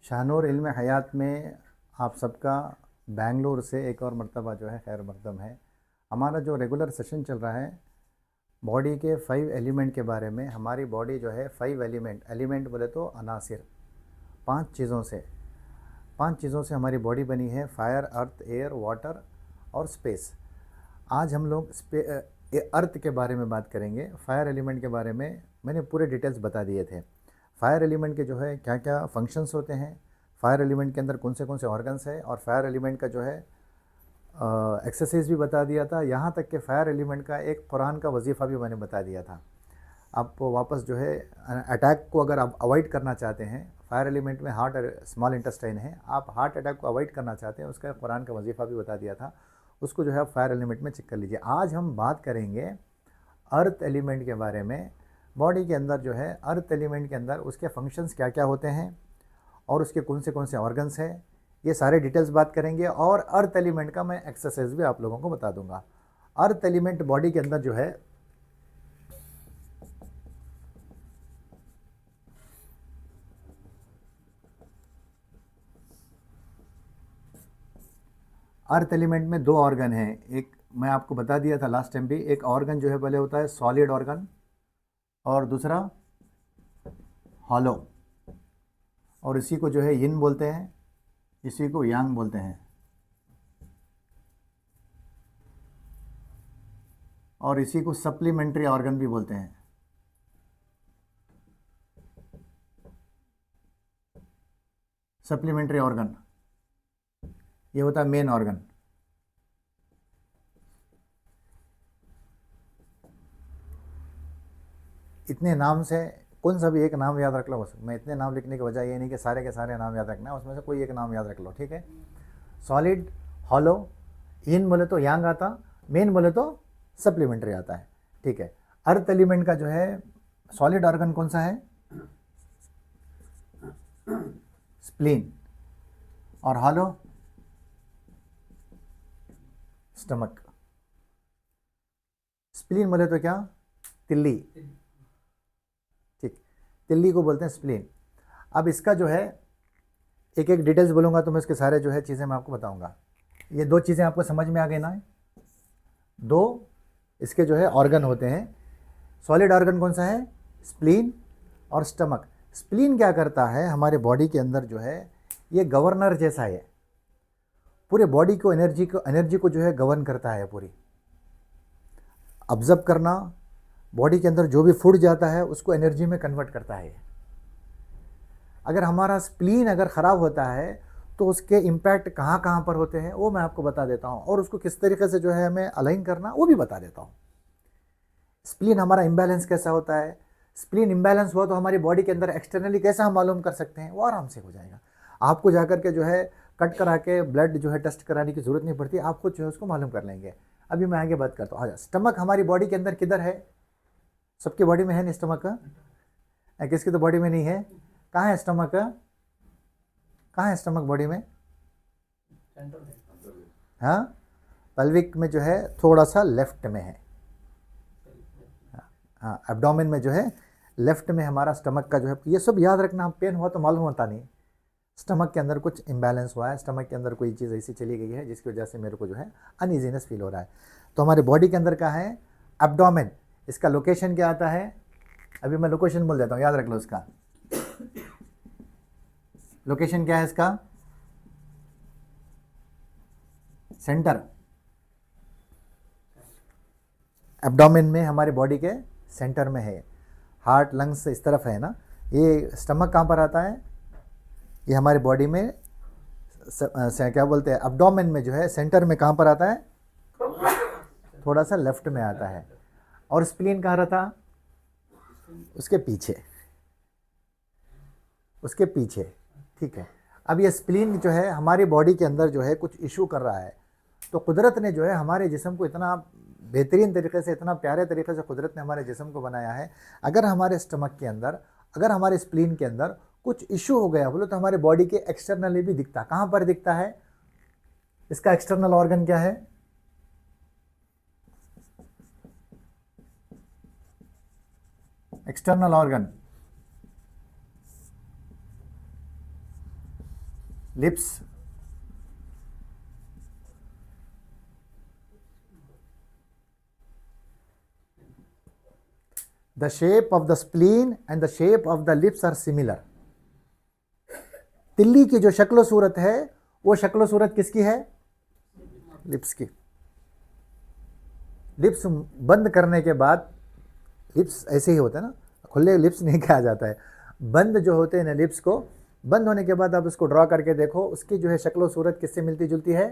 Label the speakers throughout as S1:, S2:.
S1: शाहनूर इल्म हयात में आप सबका बेंगलुरु से एक और मर्तबा जो है खैर मकदम है। हमारा जो रेगुलर सेशन चल रहा है बॉडी के 5 एलिमेंट के बारे में। हमारी बॉडी जो है 5 एलिमेंट, एलिमेंट बोले तो अनासिर, पांच चीज़ों से हमारी बॉडी बनी है, फायर, अर्थ, एयर, वाटर और स्पेस। आज हम लोग अर्थ के बारे में बात करेंगे। फायर एलिमेंट के बारे में मैंने पूरे डिटेल्स बता दिए थे। फायर एलिमेंट के जो है क्या क्या फंक्शंस होते हैं, फायर एलिमेंट के अंदर कौन से ऑर्गन्स है, और फायर एलिमेंट का जो है एक्सरसाइज भी बता दिया था। यहाँ तक कि फायर एलिमेंट का एक कुरान का वजीफ़ा भी मैंने बता दिया था। आप वापस जो है अटैक को अगर आप अवॉइड करना चाहते हैं, फायर एलिमेंट में हार्ट स्मॉल इंटेस्टाइन है, आप हार्ट अटैक को अवॉइड करना चाहते हैं, उसका कुरान का वजीफ़ा भी बता दिया था। उसको जो है आप फायर एलिमेंट में चेक कर लीजिए। आज हम बात करेंगे अर्थ एलिमेंट के बारे में। बॉडी के अंदर जो है अर्थ एलिमेंट के अंदर उसके फंक्शंस क्या क्या होते हैं और उसके कौन से ऑर्गन्स हैं, ये सारे डिटेल्स बात करेंगे। और अर्थ एलिमेंट का मैं एक्सरसाइज भी आप लोगों को बता दूंगा। अर्थ एलिमेंट बॉडी के अंदर जो है अर्थ एलिमेंट में 2 ऑर्गन हैं। एक मैं आपको बता दिया था लास्ट टाइम भी, एक ऑर्गन जो है पहले होता है सॉलिड ऑर्गन और दूसरा हॉलो, और इसी को जो है यिन बोलते हैं, इसी को यांग बोलते हैं, और इसी को सप्लीमेंट्री ऑर्गन भी बोलते हैं। सप्लीमेंट्री ऑर्गन ये होता है मेन ऑर्गन। इतने नाम से कौन सा भी एक नाम याद रख लो बस। मैं इतने नाम लिखने की वजह ये नहीं कि सारे के सारे नाम याद रखना है, उसमें से कोई एक नाम याद रख लो, ठीक है। सॉलिड, हॉलो, इन बोले तो यांग आता, मेन बोले तो सप्लीमेंट्री आता है, ठीक है। अर्थ एलिमेंट का जो है सॉलिड ऑर्गन कौन सा है, स्प्लीन, और हॉलो स्टमक। स्प्लीन बोले तो क्या, तिल्ली, ठीक, तिल्ली को बोलते हैं स्प्लीन। अब इसका जो है एक एक डिटेल्स बोलूँगा तो मैं इसके सारे जो है चीज़ें मैं आपको बताऊँगा। ये 2 चीज़ें आपको समझ में आ गई ना। 2 इसके जो है ऑर्गन होते हैं। सॉलिड ऑर्गन कौन सा है, स्प्लीन और स्टमक। स्प्लीन क्या करता है हमारे बॉडी के अंदर जो है, ये गवर्नर जैसा है, पूरे बॉडी को एनर्जी को जो है गवर्न करता है, पूरी ऑब्जर्व करना, बॉडी के अंदर जो भी फूड जाता है उसको एनर्जी में कन्वर्ट करता है। अगर हमारा स्प्लीन अगर ख़राब होता है तो उसके इम्पैक्ट कहाँ कहाँ पर होते हैं वो मैं आपको बता देता हूँ, और उसको किस तरीके से जो है हमें अलाइन करना वो भी बता देता हूँ। स्प्लीन हमारा इम्बैलेंस कैसा होता है, स्प्लीन इम्बैलेंस हुआ तो हमारी बॉडी के अंदर एक्सटर्नली कैसा हम मालूम कर सकते हैं, वो आराम से हो जाएगा। आपको जाकर के जो है कट करा के ब्लड जो है टेस्ट कराने की ज़रूरत नहीं पड़ती, आप खुद जो है उसको मालूम कर लेंगे। अभी मैं आगे बात करता हूँ। स्टमक हमारी बॉडी के अंदर किधर है, सबकी बॉडी में है ना स्टमक का, किसकी तो बॉडी में नहीं है। कहाँ है स्टमक का, कहाँ है स्टमक बॉडी में, हाँ, पल्विक में जो है थोड़ा सा लेफ्ट में है, हाँ, एब्डोमेन में जो है लेफ्ट में हमारा स्टमक का जो है। ये सब याद रखना, पेन हुआ तो मालूम होता नहीं, स्टमक के अंदर कुछ इम्बैलेंस हुआ है, स्टमक के अंदर कोई चीज़ ऐसी चली गई है जिसकी वजह से मेरे को जो है अनईजीनेस फील हो रहा है। तो हमारे बॉडी के अंदर का है एब्डोमेन। इसका लोकेशन क्या आता है, अभी मैं लोकेशन बोल देता हूँ, याद रख लो इसका लोकेशन क्या है। इसका सेंटर एब्डोमेन में हमारे बॉडी के सेंटर में है, हार्ट लंग्स इस तरफ है ना। ये स्टमक कहाँ पर आता है, ये हमारी बॉडी में क्या बोलते हैं एब्डोमेन में जो है सेंटर में कहाँ पर आता है, थोड़ा सा लेफ्ट में आता है। और स्प्लीन कहाँ रहता, उसके पीछे, उसके पीछे, ठीक है। अब ये स्प्लीन जो है हमारी बॉडी के अंदर जो है कुछ इशू कर रहा है, तो कुदरत ने जो है हमारे जिस्म को इतना बेहतरीन तरीके से, इतना प्यारे तरीके से कुदरत ने हमारे जिस्म को बनाया है। अगर हमारे स्टमक के अंदर, अगर हमारे स्प्लीन के अंदर कुछ इशू हो गया बोलो तो हमारे बॉडी के एक्सटर्नली भी दिखता। कहाँ पर दिखता है, इसका एक्सटर्नल ऑर्गन क्या है, external organ lips, the shape of the spleen and the shape of the lips are similar. तिल्ली की जो शक्ल सूरत है वो शक्ल सूरत किसकी है? लिप्स की। लिप्स बंद करने के बाद, लिप्स ऐसे ही होता है ना, खुले लिप्स नहीं कहा जाता है, बंद जो होते हैं ना लिप्स को, बंद होने के बाद आप उसको ड्रॉ करके देखो, उसकी जो है शक्ल सूरत किससे मिलती जुलती है?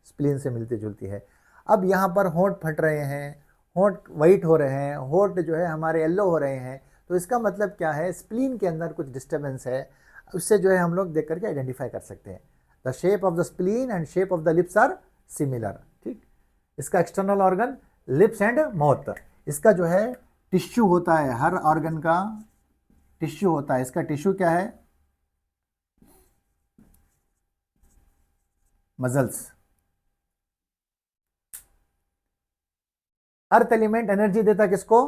S1: स्प्लीन से मिलती जुलती है। अब यहाँ पर होंठ फट रहे हैं, होंठ वाइट हो रहे हैं, होंठ जो है हमारे येलो हो रहे हैं, तो इसका मतलब क्या है? स्प्लीन के अंदर कुछ डिस्टर्बेंस है। उससे जो है हम लोग देख करके आइडेंटिफाई कर सकते हैं। The shape of the spleen and shape of the lips are similar. ठीक, इसका external organ lips and mouth, इसका जो है टिश्यू होता है, हर ऑर्गन का टिश्यू होता है। इसका टिश्यू क्या है? मसल्स। अर्थ एलिमेंट एनर्जी देता किसको?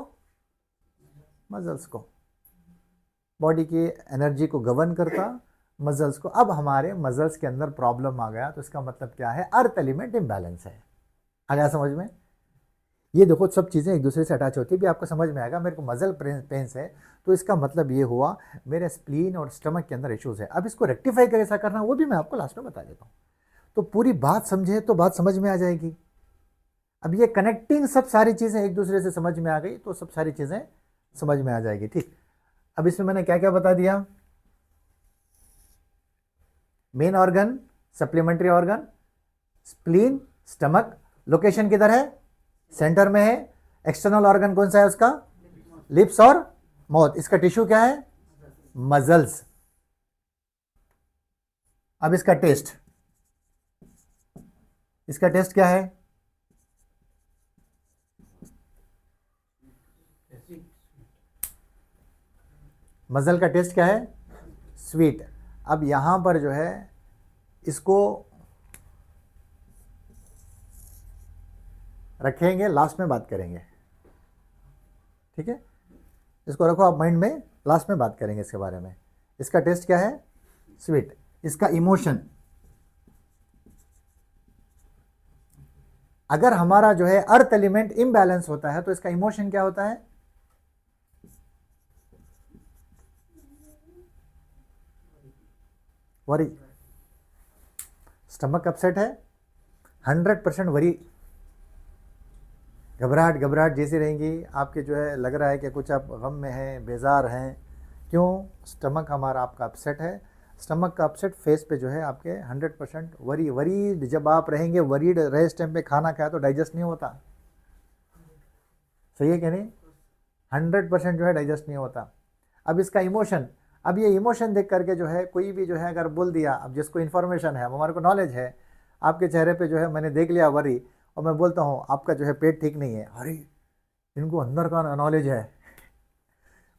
S1: मसल्स को। बॉडी की एनर्जी को गवर्न करता मसल्स को। अब हमारे मसल्स के अंदर प्रॉब्लम आ गया तो इसका मतलब क्या है? अर्थ एलिमेंट इम्बैलेंस है। आ गया समझ में? ये देखो सब चीज़ें एक दूसरे से अटैच होती है, भी आपको समझ में आएगा। मेरे को मसल पेन्स है तो इसका मतलब ये हुआ मेरे स्प्लीन और स्टमक के अंदर इश्यूज है। अब इसको रेक्टिफाई कैसा करना वो भी मैं आपको लास्ट में बता देता हूँ। तो पूरी बात समझे तो बात समझ में आ जाएगी। अब ये कनेक्टिंग सब सारी चीज़ें एक दूसरे से समझ में आ गई तो सब सारी चीज़ें समझ में आ जाएगी। ठीक, अब इसमें मैंने क्या क्या बता दिया? Main organ, supplementary organ, spleen, stomach, location किधर है? सेंटर में है। एक्सटर्नल ऑर्गन कौन सा है उसका? लिप्स और माउथ। इसका टिश्यू क्या है? मसल्स। अब इसका टेस्ट, इसका टेस्ट क्या है? मसल का टेस्ट क्या है? स्वीट। अब यहां पर जो है इसको रखेंगे, लास्ट में बात करेंगे। ठीक है, इसको रखो आप माइंड में, लास्ट में बात करेंगे इसके बारे में। इसका टेस्ट क्या है? स्वीट। इसका इमोशन, अगर हमारा जो है अर्थ एलिमेंट इम्बैलेंस होता है तो इसका इमोशन क्या होता है? वरी। स्टमक अपसेट है, 100% वरी, घबराहट घबराहट जैसी रहेंगी आपके, जो है लग रहा है कि कुछ आप गम में हैं, बेजार हैं। क्यों? स्टमक हमारा आपका अपसेट है। स्टमक का अपसेट फेस पे जो है आपके 100% वरीड जब आप रहेंगे, वरीड रहे इस टाइम पे खाना खाया तो डाइजेस्ट नहीं होता। सही है कि नहीं? 100% जो है डाइजेस्ट नहीं होता। अब इसका इमोशन, अब ये इमोशन देख करके जो है कोई भी जो है अगर बोल दिया, अब जिसको इन्फॉर्मेशन है, हमारे को नॉलेज है, आपके चेहरे पे जो है मैंने देख लिया वरी, और मैं बोलता हूँ आपका जो है पेट ठीक नहीं है, अरे इनको अंदर का नॉलेज है,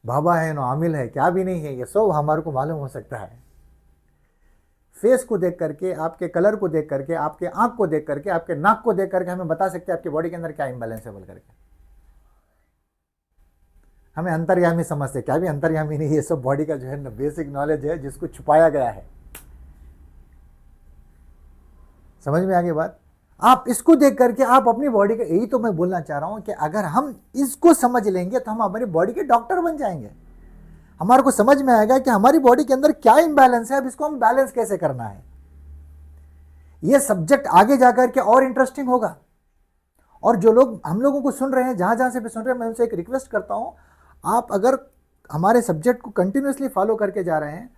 S1: बाबा है, आमिल है, क्या भी नहीं है, ये सब हमारे को मालूम हो सकता है। फेस को देख करके, आपके कलर को देख करके, आपके आंख को देख करके, आपके नाक को देख करके हमें बता सकते हैं आपकी बॉडी के अंदर क्या इम्बैलेंस है बोल करके। हमें अंतर्यामी समझते, क्या भी अंतर्यामी नहीं, ये सब बॉडी का जो है ना बेसिक नॉलेज है जिसको छुपाया गया है। समझ में आ गई बात? आप इसको देख करके आप अपनी बॉडी का, यही तो मैं बोलना चाह रहा हूं कि अगर हम इसको समझ लेंगे तो हम हमारी बॉडी के डॉक्टर बन जाएंगे। हमारे को समझ में आएगा कि हमारी बॉडी के अंदर क्या इंबैलेंस है, अब इसको हम बैलेंस कैसे करना है। यह सब्जेक्ट आगे जाकर के और इंटरेस्टिंग होगा। और जो लोग हम लोगों को सुन रहे हैं, जहां जहां से भी सुन रहे हैं, मैं उनसे एक रिक्वेस्ट करता हूं, आप अगर हमारे सब्जेक्ट को कंटिन्यूसली फॉलो करके जा रहे हैं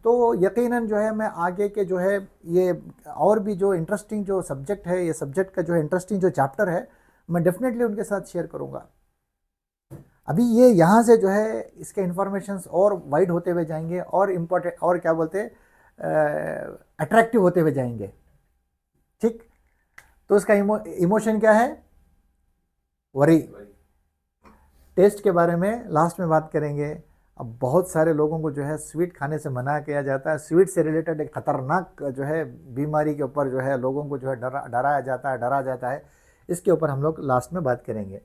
S1: तो यकीनन जो है मैं आगे के जो है ये और भी जो इंटरेस्टिंग जो सब्जेक्ट है, ये सब्जेक्ट का जो इंटरेस्टिंग जो चैप्टर है, मैं डेफिनेटली उनके साथ शेयर करूंगा। अभी ये यहाँ से जो है इसके इन्फॉर्मेशंस और वाइड होते हुए जाएंगे और इम्पोर्टेंट और क्या बोलते हैं अट्रैक्टिव होते हुए जाएंगे। ठीक, तो इसका इमोशन क्या है? वरी। टेस्ट के बारे में लास्ट में बात करेंगे। अब बहुत सारे लोगों को जो है स्वीट खाने से मना किया जाता है। स्वीट से रिलेटेड एक ख़तरनाक जो है बीमारी के ऊपर जो है लोगों को जो है डराया जाता है। इसके ऊपर हम लोग लास्ट में बात करेंगे।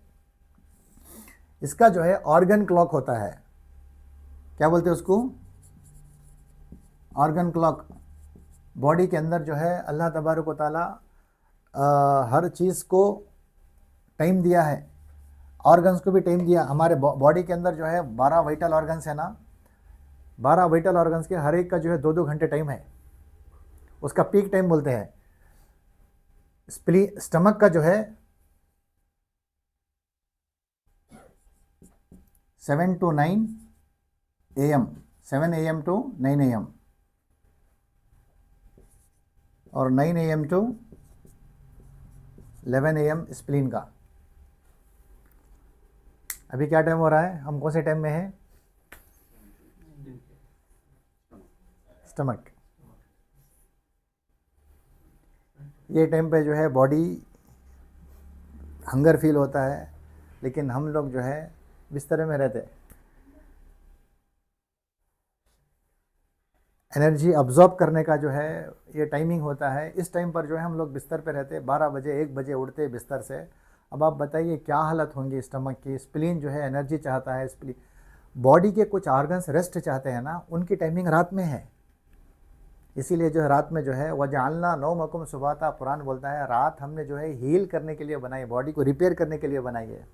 S1: इसका जो है ऑर्गन क्लॉक होता है, क्या बोलते हैं उसको? ऑर्गन क्लॉक, बॉडी के अंदर जो है अल्लाह तबारक व ताला हर चीज़ को टाइम दिया है, ऑर्गन्स को भी टाइम दिया। हमारे बॉडी के अंदर जो है 12 वाइटल ऑर्गन्स है ना, 12 वाइटल ऑर्गन्स के हर एक का जो है 2-2 घंटे टाइम है, उसका पीक टाइम बोलते हैं। स्टमक का जो है 7 to 9 AM, 7 AM to 9 AM और 9 AM to 11 AM स्प्लीन का। अभी क्या टाइम हो रहा है, हम कौन से टाइम में हैं? स्टमक। ये टाइम पे जो है बॉडी हंगर फील होता है, लेकिन हम लोग जो है बिस्तर में रहते, एनर्जी अब्जॉर्ब करने का जो है ये टाइमिंग होता है। इस टाइम पर जो है हम लोग बिस्तर पे रहते, 12 बजे 1 बजे उठते बिस्तर से। अब आप बताइए क्या हालत होंगी स्टमक की। स्प्लीन जो है एनर्जी चाहता है, स्प्लीन बॉडी के कुछ ऑर्गन्स रेस्ट चाहते हैं ना, उनकी टाइमिंग रात में है। इसीलिए जो है रात में जो है वजअलना नौमकुम सुबाता, कुरान बोलता है रात हमने जो है हील करने के लिए बनाई, बॉडी को रिपेयर करने के लिए बनाई है।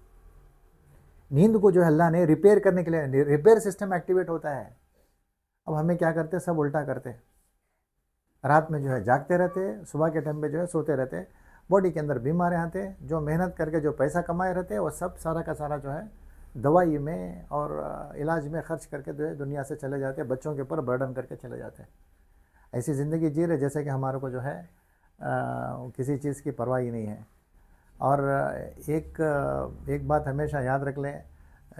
S1: नींद को जो है अल्लाह ने रिपेयर करने के लिए, रिपेयर सिस्टम एक्टिवेट होता है। अब हमें क्या करते, सब उल्टा करते, रात में जो है जागते रहते, सुबह के टाइम पे जो है सोते रहते। बॉडी के अंदर बीमारियाँ आते, जो मेहनत करके जो पैसा कमाए रहते वो सब सारा का सारा जो है दवाई में और इलाज में खर्च करके जो है दुनिया से चले जाते, बच्चों के ऊपर बर्डन करके चले जाते। ऐसी ज़िंदगी जी रहे जैसे कि हमारे को जो है किसी चीज़ की परवाह ही नहीं है। और एक बात हमेशा याद रख लें,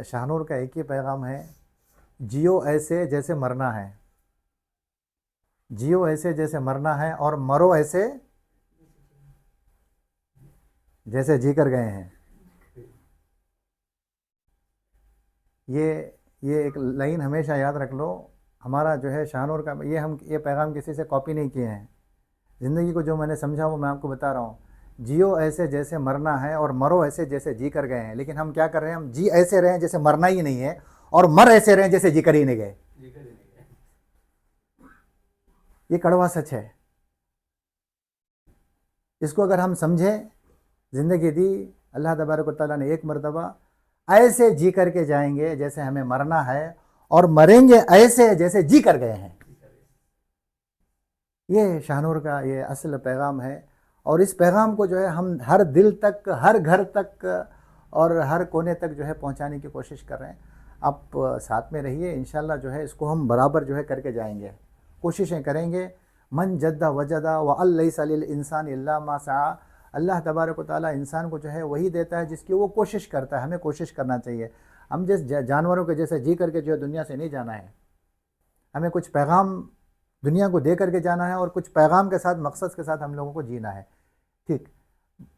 S1: शाहनूर का एक ही पैगाम है, जियो ऐसे जैसे मरना है, जियो ऐसे जैसे मरना है और मरो ऐसे जैसे जी कर गए हैं। ये एक लाइन हमेशा याद रख लो। हमारा जो है शाहनूर का ये पैगाम किसी से कॉपी नहीं किए हैं। ज़िंदगी को जो मैंने समझा वो मैं आपको बता रहा हूँ। जियो ऐसे जैसे मरना है और मरो ऐसे जैसे जी कर गए हैं। लेकिन हम क्या कर रहे हैं, हम जी ऐसे रहे हैं जैसे मरना ही नहीं है और मर ऐसे रहे हैं जैसे जी कर ही नहीं गए। ये कड़वा सच है। इसको अगर हम समझे, ज़िंदगी दी अल्लाह तबारक व तआला ने एक मरतबा, ऐसे जी करके जाएंगे जैसे हमें मरना है और मरेंगे ऐसे जैसे जी कर गए हैं। ये शाहनूर का ये असल पैगाम है। और इस पैगाम को जो है हम हर दिल तक, हर घर तक और हर कोने तक जो है पहुंचाने की कोशिश कर रहे हैं। आप साथ में रहिए, इंशाल्लाह जो है इसको हम बराबर जो है करके जाएंगे, कोशिशें करेंगे। मन जद्दा वजदा व लैसा लिल इंसान इल्ला मा सआ, अल्लाह तबारक व तआला इंसान को जो है वही देता है जिसकी वो कोशिश करता है। हमें कोशिश करना चाहिए। हम जिस जानवरों के जैसे जी करके जो है दुनिया से नहीं जाना है। हमें कुछ पैगाम दुनिया को दे करके जाना है और कुछ पैगाम के साथ, मकसद के साथ हम लोगों को जीना है। ठीक,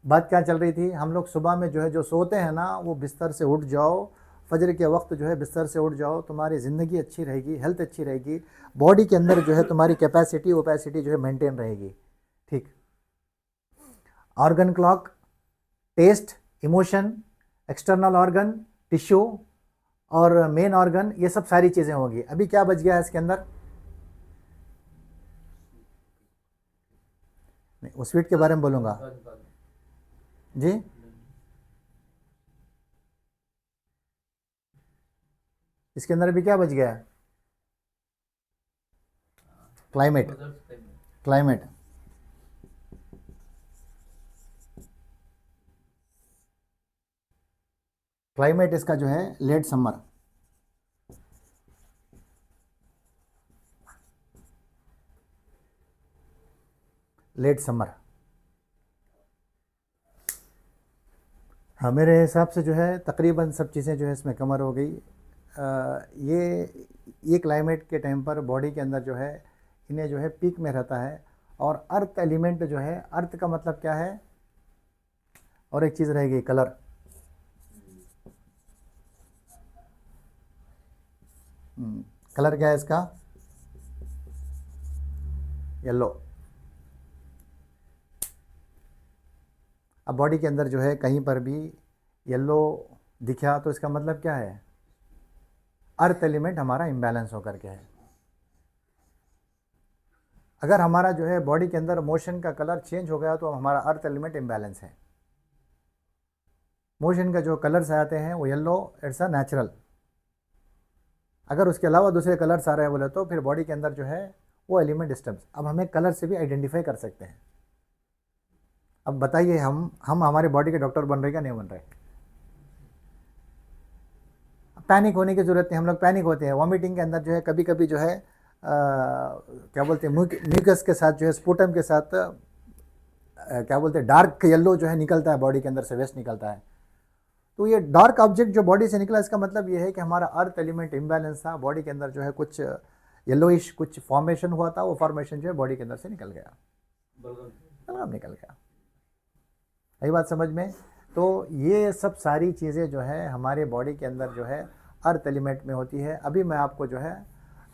S1: बात क्या चल रही थी, हम लोग सुबह में जो है जो सोते हैं ना, वो बिस्तर से उठ जाओ, फजर के वक्त जो है बिस्तर से उठ जाओ, तुम्हारी ज़िंदगी अच्छी रहेगी, हेल्थ अच्छी रहेगी, बॉडी के अंदर जो है तुम्हारी कैपेसिटी ओपेसिटी जो है मेंटेन रहेगी। ठीक, organ clock, test, emotion, external organ, tissue और मेन ऑर्गन, ये सब सारी चीज़ें होंगी। अभी क्या बच गया है इसके अंदर? नहीं, उस स्वीट के बारे में बोलूँगा जी। इसके अंदर अभी क्या बच गया है? Climate, climate. क्लाइमेट इसका जो है लेट समर, लेट समर। हाँ, मेरे हिसाब से जो है तकरीबन सब चीज़ें जो है इसमें कवर हो गई। ये क्लाइमेट के टाइम पर बॉडी के अंदर जो है इन्हें जो है पीक में रहता है। और अर्थ एलिमेंट जो है, अर्थ का मतलब क्या है, और एक चीज़ रहेगी कलर। कलर क्या है इसका? येलो। अब बॉडी के अंदर जो है कहीं पर भी येलो दिखा तो इसका मतलब क्या है? अर्थ एलिमेंट हमारा इम्बैलेंस होकर के है। अगर हमारा जो है बॉडी के अंदर मोशन का कलर चेंज हो गया तो हमारा अर्थ एलिमेंट इम्बैलेंस है। मोशन का जो कलर्स आते हैं वो येलो, इट्स अ नेचुरल। अगर उसके अलावा दूसरे कलर्स आ रहे हैं बोले तो फिर बॉडी के अंदर जो है वो एलिमेंट डिस्टर्ब। अब हमें कलर से भी आइडेंटिफाई कर सकते हैं। अब बताइए हम हमारे बॉडी के डॉक्टर बन रहे क्या नहीं बन रहे? पैनिक होने की ज़रूरत नहीं। हम लोग पैनिक होते हैं वॉमिटिंग के अंदर जो है, कभी कभी जो है क्या बोलते हैं म्यूकस के साथ जो है, स्पूटम के साथ क्या बोलते हैं डार्क येलो जो है निकलता है बॉडी के अंदर से, वेस्ट निकलता है। तो ये डार्क ऑब्जेक्ट जो बॉडी से निकला, इसका मतलब ये है कि हमारा अर्थ एलिमेंट इम्बैलेंस था। बॉडी के अंदर जो है कुछ येलोइश कुछ फॉर्मेशन हुआ था, वो फॉर्मेशन जो है बॉडी के अंदर से निकल गया, बलगम निकल गया। यही बात समझ में? तो ये सब सारी चीज़ें जो है हमारे बॉडी के अंदर जो है अर्थ एलिमेंट में होती है। अभी मैं आपको जो है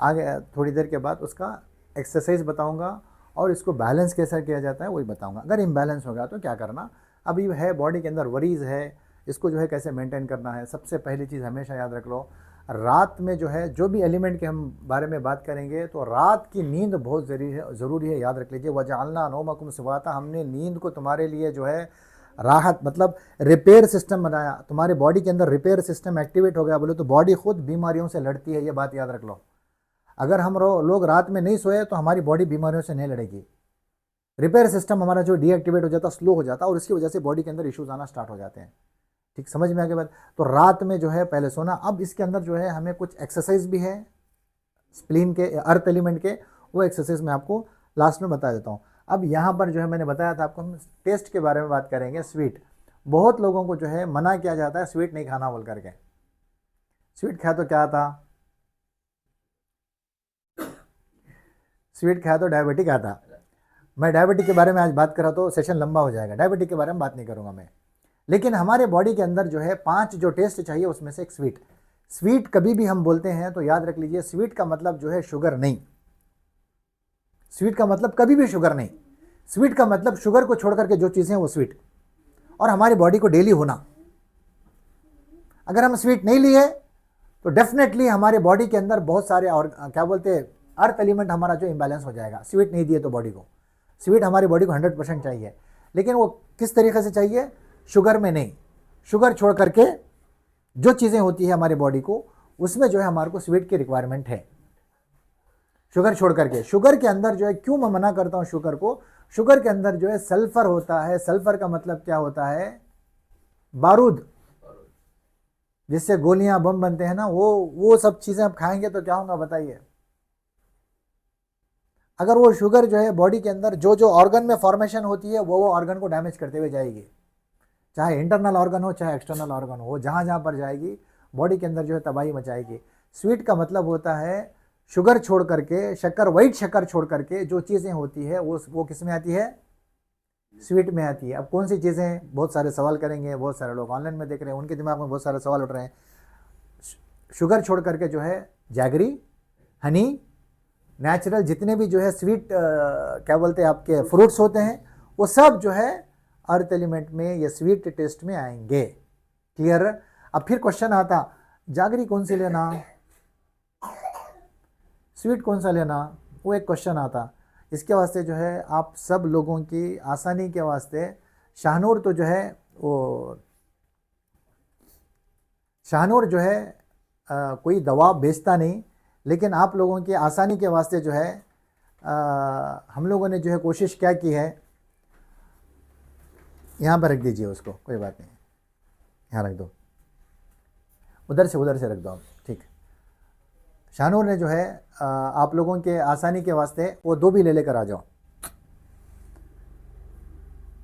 S1: आगे थोड़ी देर के बाद उसका एक्सरसाइज बताऊंगा और इसको बैलेंस कैसा किया जाता है वही बताऊंगा। अगर इम्बैलेंस हो गया तो क्या करना। अभी है बॉडी के अंदर वरीज है, इसको जो है कैसे मेंटेन करना है। सबसे पहली चीज़ हमेशा याद रख लो, रात में जो है जो भी एलिमेंट के हम बारे में बात करेंगे तो रात की नींद बहुत ज़रूरी है। याद रख लीजिए, वजअलना नौमकुम सुबाता, हमने नींद को तुम्हारे लिए जो है राहत मतलब रिपेयर सिस्टम बनाया। तुम्हारे बॉडी के अंदर रिपेयर सिस्टम एक्टिवेट हो गया बोले तो बॉडी खुद बीमारियों से लड़ती है। ये बात याद रख लो। अगर हम लोग रात में नहीं सोए तो हमारी बॉडी बीमारियों से नहीं लड़ेगी। रिपेयर सिस्टम हमारा जो डीएक्टिवेट हो जाता, स्लो हो जाता, और इसकी वजह से बॉडी के अंदर इश्यूज आना स्टार्ट हो जाते हैं। ठीक, समझ में आगे बात? तो रात में जो है पहले सोना। अब इसके अंदर जो है हमें कुछ एक्सरसाइज भी है स्प्लीन के, अर्थ एलिमेंट के, वो एक्सरसाइज मैं आपको लास्ट में बता देता हूँ। अब यहाँ पर जो है मैंने बताया था आपको, हम टेस्ट के बारे में बात करेंगे। स्वीट, बहुत लोगों को जो है मना किया जाता है स्वीट नहीं खाना बोल करके। स्वीट खाया तो क्या आता? स्वीट खाया तो डायबिटिक आता। मैं डायबिटिक के बारे में आज बात कर रहा तो सेशन लंबा हो जाएगा, डायबिटिक के बारे में बात नहीं करूँगा मैं। लेकिन हमारे बॉडी के अंदर जो है 5 जो टेस्ट चाहिए उसमें से एक स्वीट। स्वीट कभी भी हम बोलते हैं तो याद रख लीजिए, स्वीट का मतलब जो है शुगर नहीं। स्वीट का मतलब कभी भी शुगर नहीं। स्वीट का मतलब शुगर को छोड़ करके जो चीज़ें हैं वो स्वीट, और हमारी बॉडी को डेली होना। अगर हम स्वीट नहीं लिए तो डेफिनेटली हमारे बॉडी के अंदर बहुत सारे और क्या बोलते हैं अर्थ एलिमेंट हमारा जो इम्बैलेंस हो जाएगा। स्वीट नहीं दिए तो बॉडी को, स्वीट हमारी बॉडी को 100% चाहिए, लेकिन वो किस तरीके से चाहिए? शुगर में नहीं। शुगर छोड़ करके जो चीज़ें होती है हमारे बॉडी को, उसमें जो है हमारे को स्वीट की रिक्वायरमेंट है। शुगर छोड़ करके, शुगर के अंदर जो है, क्यों मैं मना करता हूँ शुगर को? शुगर के अंदर जो है सल्फर होता है। सल्फर का मतलब क्या होता है? बारूद, जिससे गोलियां बम बनते हैं ना, वो सब चीज़ें आप खाएंगे तो क्या होगा बताइए? अगर वो शुगर जो है बॉडी के अंदर जो जो ऑर्गन में फॉर्मेशन होती है वो ऑर्गन को डैमेज करते हुए जाएगी, चाहे इंटरनल ऑर्गन हो चाहे एक्सटर्नल ऑर्गन हो, जहाँ जहाँ पर जाएगी बॉडी के अंदर जो है तबाही मचाएगी। स्वीट का मतलब होता है शुगर छोड़ करके, शक्कर, वाइट शक्कर छोड़ करके जो चीज़ें होती है वो किस में आती है? स्वीट में आती है। अब कौन सी चीज़ें? बहुत सारे सवाल करेंगे, बहुत सारे लोग ऑनलाइन में देख रहे हैं, उनके दिमाग में बहुत सारे सवाल उठ रहे हैं। शुगर छोड़ करके जो है जैगरी, हनी, नेचुरल जितने भी जो है स्वीट क्या बोलते हैं आपके फ्रूट्स होते हैं, वो सब जो है अर्थ एलिमेंट में ये स्वीट टेस्ट में आएंगे। क्लियर? अब फिर क्वेश्चन आता, जागरी कौन सी लेना, स्वीट कौन सा लेना, वो एक क्वेश्चन आता। इसके वास्ते जो है आप सब लोगों की आसानी के वास्ते शाहनूर तो जो है वो शाहनूर जो है कोई दवा बेचता नहीं, लेकिन आप लोगों की आसानी के वास्ते जो है हम लोगों ने जो है कोशिश क्या की है, यहाँ पर रख दीजिए उसको, कोई बात नहीं, यहाँ रख दो, उधर से रख दो आप। ठीक, शाहनूर ने जो है आप लोगों के आसानी के वास्ते वो 2 भी ले लेकर आ जाओ।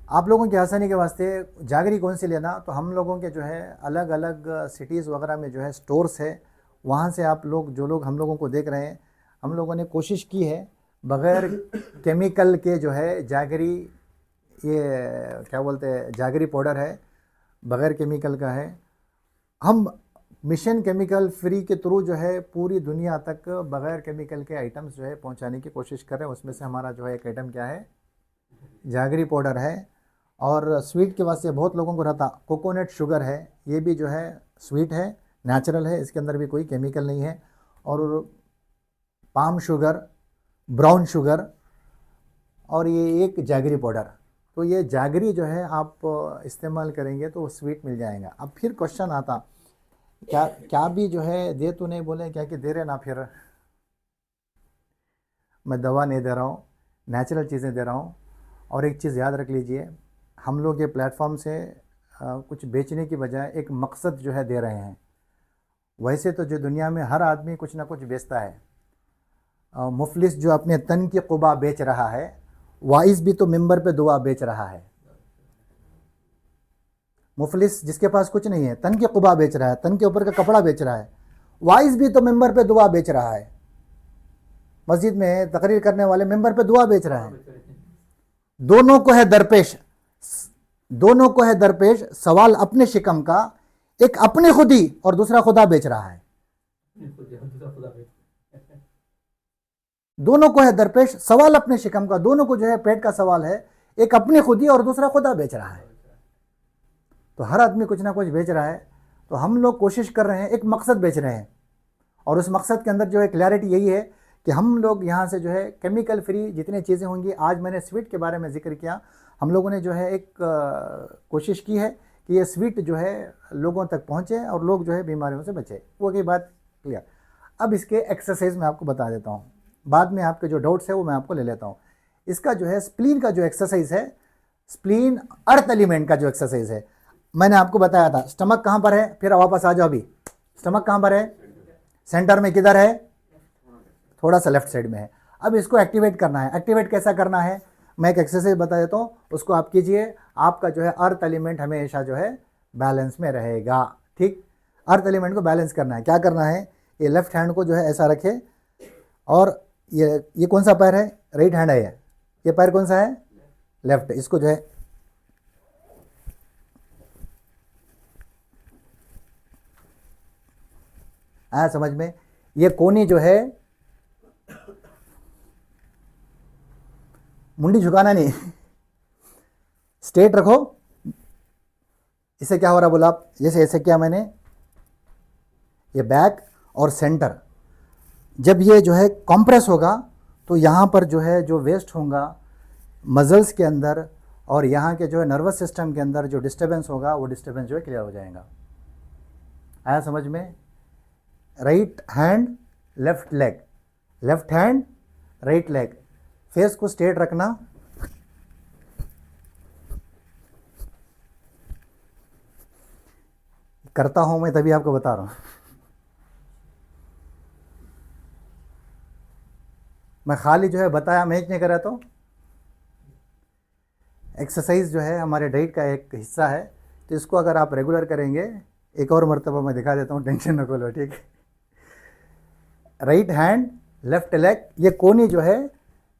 S1: आप लोगों की आसानी के वास्ते जागरी कौन सी लेना, तो हम लोगों के जो है अलग अलग सिटीज़ वगैरह में जो है स्टोर्स है, वहाँ से आप लोग जो लोग हम लोगों को देख रहे हैं, हम लोगों ने कोशिश की है बग़ैर केमिकल के जो है जागरी, ये क्या बोलते हैं जागरी पाउडर है, बग़ैर केमिकल का है। हम मिशन केमिकल फ्री के थ्रू जो है पूरी दुनिया तक बग़ैर केमिकल के आइटम्स जो है पहुंचाने की कोशिश कर रहे हैं। उसमें से हमारा जो है एक आइटम क्या है, जागरी पाउडर है। और स्वीट के वास्ते बहुत लोगों को रहता कोकोनट शुगर है, ये भी जो है स्वीट है, नेचुरल है, इसके अंदर भी कोई केमिकल नहीं है। और पाम शुगर, ब्राउन शुगर, और ये एक जैगरी पाउडर। तो ये जैगरी जो है आप इस्तेमाल करेंगे तो स्वीट मिल जाएगा। अब फिर क्वेश्चन आता, क्या क्या भी जो है दे तो नहीं बोले क्या कि दे रहे ना, फिर मैं दवा नहीं दे रहा हूँ, नेचुरल चीज़ें दे रहा हूँ। और एक चीज़ याद रख लीजिए, हम लोग ये प्लेटफॉर्म से कुछ बेचने की बजाय एक मकसद जो है दे रहे हैं। वैसे तो जो दुनिया में हर आदमी कुछ ना कुछ बेचता है। मुफलिस जो अपने तन की क़ुबा बेच रहा है, वाइज भी तो मिंबर पे दुआ बेच रहा है। मुफलिस जिसके पास कुछ नहीं है, तन की क़ुबा बेच रहा है, तन के ऊपर का कपड़ा बेच रहा है। वाइज भी तो मिंबर पे दुआ बेच रहा है। मस्जिद में तकरीर करने वाले मिंबर पे दुआ बेच रहे हैं। दोनों को है दरपेश, दोनों को है दरपेश सवाल अपने शिकम का। एक अपने खुदी और दूसरा खुदा बेच रहा है। दोनों को है दरपेश सवाल अपने शिकम का, दोनों को जो है पेट का सवाल है। एक अपनी खुदी और दूसरा खुदा बेच रहा है। तो हर आदमी कुछ ना कुछ बेच रहा है। तो हम लोग कोशिश कर रहे हैं, एक मकसद बेच रहे हैं। और उस मकसद के अंदर जो है क्लैरिटी यही है कि हम लोग यहाँ से जो है केमिकल फ्री जितनी चीज़ें होंगी, आज मैंने स्वीट के बारे में जिक्र किया, हम लोगों ने जो है एक कोशिश की है कि ये स्वीट जो है लोगों तक पहुँचे और लोग जो है बीमारियों से बचे। वो की बात क्लियर। अब इसके एक्सरसाइज मैं आपको बता देता हूँ, बाद में आपके जो डाउट्स है वो मैं आपको ले लेता हूँ। इसका जो है स्प्लीन का जो एक्सरसाइज है, स्प्लीन अर्थ एलिमेंट का जो एक्सरसाइज है, मैंने आपको बताया था। स्टमक कहाँ पर है, फिर वापस आ जाओ। अभी स्टमक कहाँ पर है, सेंटर में किधर है, थोड़ा सा लेफ्ट साइड में है। अब इसको एक्टिवेट करना है। एक्टिवेट कैसा करना है, मैं एक एक्सरसाइज बता देता हूँ, उसको आप कीजिए। आपका जो है अर्थ एलिमेंट हमेशा जो है बैलेंस में रहेगा। ठीक, अर्थ एलिमेंट को बैलेंस करना है। क्या करना है, ये लेफ्ट हैंड को जो है ऐसा रखे, और ये कौन सा पैर है, राइट हैंड है। ये पैर कौन सा है, लेफ्ट। इसको जो है आया समझ में। ये कोनी जो है, मुंडी झुकाना नहीं, स्ट्रेट रखो। इससे क्या हो रहा बोला आप, जैसे ऐसे किया मैंने, ये बैक और सेंटर। जब ये जो है कंप्रेस होगा तो यहाँ पर जो है जो वेस्ट होगा मसल्स के अंदर और यहाँ के जो है नर्वस सिस्टम के अंदर जो डिस्टर्बेंस होगा वो डिस्टर्बेंस जो है क्लियर हो जाएगा। आया समझ में। Right hand left leg, left hand right leg. Face को स्ट्रेट रखना, करता हूं मैं तभी आपको बता रहा हूं। मैं खाली जो है बताया मैच नहीं करा। तो एक्सरसाइज जो है हमारे डाइट का एक हिस्सा है, तो इसको अगर आप रेगुलर करेंगे, एक और मरतबा मैं दिखा देता हूँ, टेंशन न लो। ठीक, राइट हैंड लेफ्ट लेग, ये कोनी जो है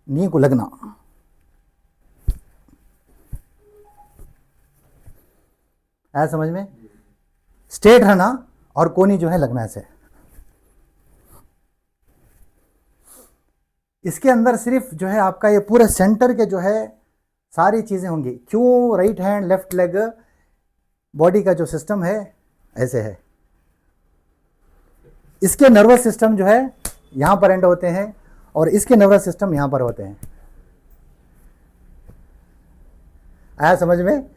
S1: नी को लगना, आया समझ में। स्ट्रेट रहना और कोनी जो है लगना से। इसके अंदर सिर्फ जो है आपका ये पूरे सेंटर के जो है सारी चीज़ें होंगी। क्यों, right hand left leg, body का जो सिस्टम है ऐसे है। इसके नर्वस सिस्टम जो है यहाँ पर एंड होते हैं और इसके नर्वस सिस्टम यहाँ पर होते हैं। आया समझ में।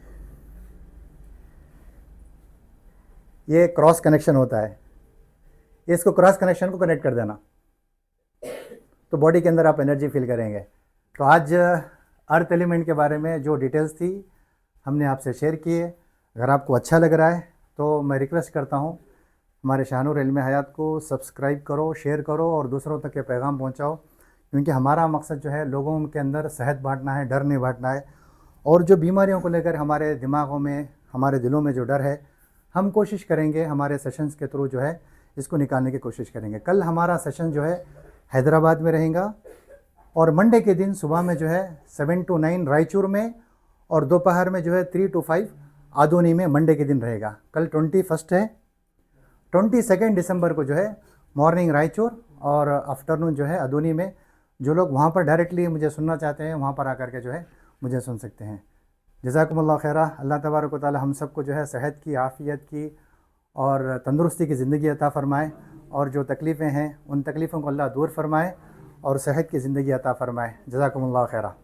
S1: ये क्रॉस कनेक्शन होता है, इसको क्रॉस कनेक्शन को कनेक्ट कर देना तो बॉडी के अंदर आप एनर्जी फील करेंगे। तो आज अर्थ एलिमेंट के बारे में जो डिटेल्स थी हमने आपसे शेयर किए। अगर आपको अच्छा लग रहा है तो मैं रिक्वेस्ट करता हूँ हमारे शाहनूर इल्म हयात को सब्सक्राइब करो, शेयर करो और दूसरों तक ये पैगाम पहुँचाओ, क्योंकि हमारा मकसद जो है लोगों के अंदर सेहत बांटना है, डर नहीं बांटना है। और जो बीमारियों को लेकर हमारे दिमागों में, हमारे दिलों में जो डर है, हम कोशिश करेंगे हमारे सेशंस के थ्रू जो है इसको निकालने की कोशिश करेंगे। कल हमारा सेशन जो है हैदराबाद में रहेगा और मंडे के दिन सुबह में जो है 7 to 9 रायचूर में और दोपहर में जो है 3 to 5 आदोनी में मंडे के दिन रहेगा। कल 21 है, 22 दिसंबर को जो है मॉर्निंग रायचूर और आफ्टरनून जो है अदोनी में। जो लोग वहाँ पर डायरेक्टली मुझे सुनना चाहते हैं वहाँ पर आकर के जो है मुझे सुन सकते हैं। जज़ाकुमुल्लाह खैरा। अल्लाह तबारक व तआला हम सबको जो है सेहत की, आफ़ियत की और तंदुरुस्ती की ज़िंदगी अता फ़रमाए, और जो तकलीफ़ें हैं उन तकलीफ़ों को अल्लाह दूर फ़रमाए और सेहत की ज़िंदगी अता फ़रमाए। जज़ाकुमुल्लाह खैरा।